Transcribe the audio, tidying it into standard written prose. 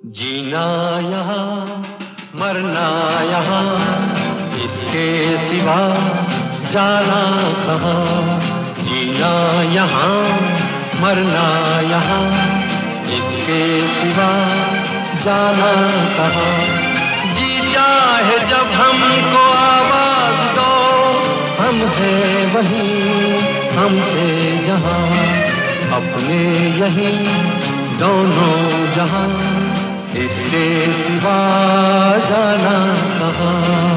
जीना यहाँ मरना यहाँ, इसके सिवा जाना कहाँ। जीना यहाँ मरना यहाँ, इसके सिवा जाना कहाँ। जी चाहे जब हमको आवाज दो, हम हैं वहीं हम थे जहाँ, अपने यहीं दोनों जहाँ, इसके सिवा जाना कहाँ।